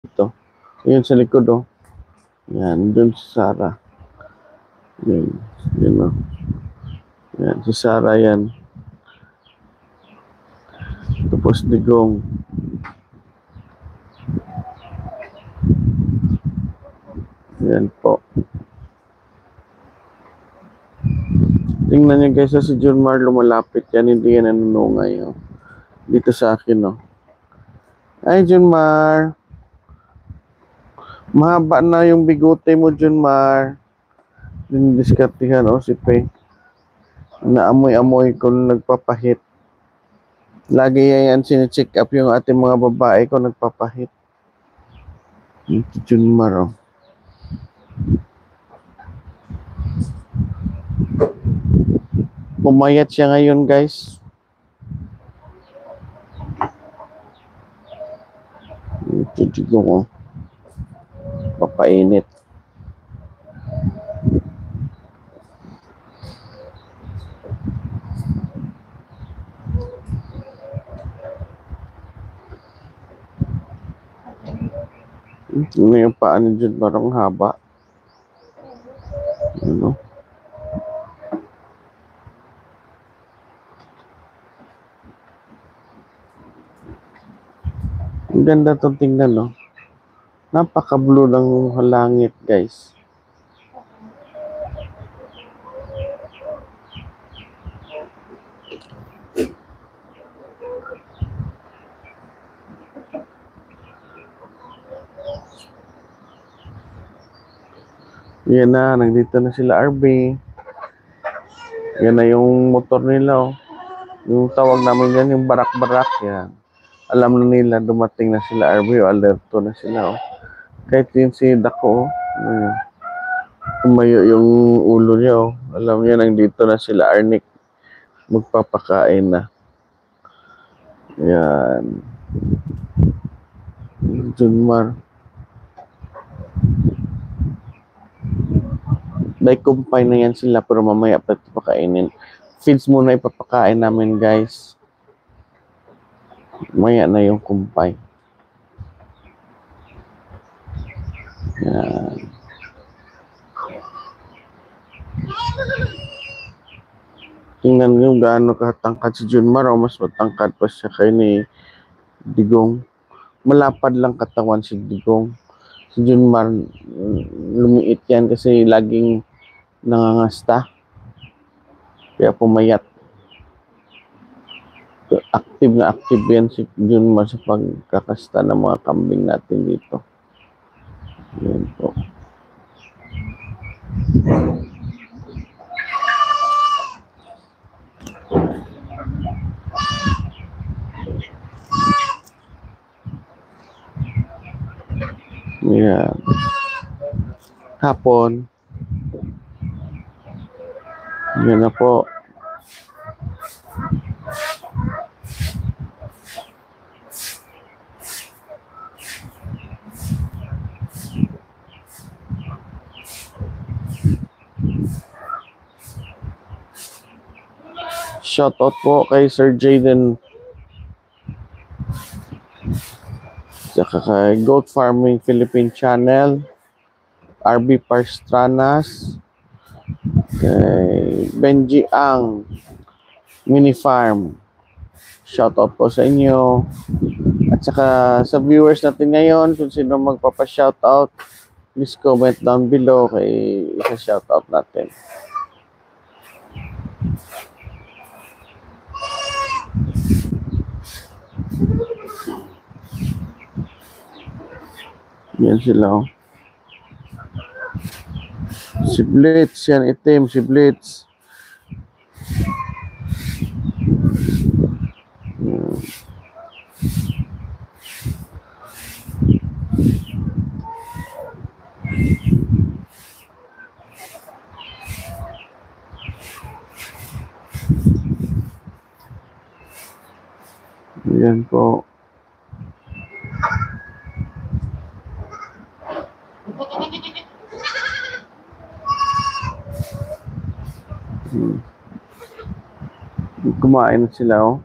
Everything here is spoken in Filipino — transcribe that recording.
Ito. Ayun sa likod, oh. Yan, dun si Sarah. Yun, oh. Yan, si Sarah yan. Tapos Digong. Yan po. Tingnan niyo guys, si Junmar lumalapit yan, hindi yan nanunungay, oh. Dito sa akin, oh. Ay, Junmar. Mahaba na yung bigote mo, Junmar. Dindiskartihan, oh, si Pei. Naamoy-amoy kung nagpapahit. Lagi yan sine-check up yung ating mga babae kung nagpapahit. Ito, Junmar, oh. Pumayat siya ngayon, guys. Ito, Digong, oh. Papainit. Ano yung paa ni Junmar, ang haba. Ano? Ang ganda itong tingnan, no? Napaka-blue ng langit, guys. Yan na, nandito na sila RB. Yan na yung motor nila, oh. Yung tawag namin yan, yung barak-barak. Yan. Alam na nila, dumating na sila RB, o alerto na sila, oh. Kahit yun si Dako, oh. Tumayo yung ulo niya, oh. Alam niya, nandito na sila Arnick. Magpapakain na. Yan. Junmar. May kumpay na yan sila, pero mamaya pa pakainin. Feeds muna ipapakain namin, guys. Maya na yung kumpay. Yan. Tingnan nyo gaano katangkad si Junmar, o mas matangkad pa siya kay ni Digong. Malapad lang katawan si Digong. Si Junmar, lumiit yan kasi laging nangangasta. Kaya pumayat. Active yan si Junmar sa pagkakasta ng mga kambing natin dito. Yan po. Yan. Hapon. Yan na po. Shoutout po kay Sir Jaden. Saka kay Goat Farming Philippine Channel. RB Parstranas. Kay Benji Ang Mini Farm. Shoutout po sa inyo. At saka sa viewers natin ngayon, kung sino magpapa-shoutout, please comment down below kay isa-shoutout natin. Yan sila, oh. Si Blitz, yan itim, si Blitz. Yan po. Kumain na sila, oh.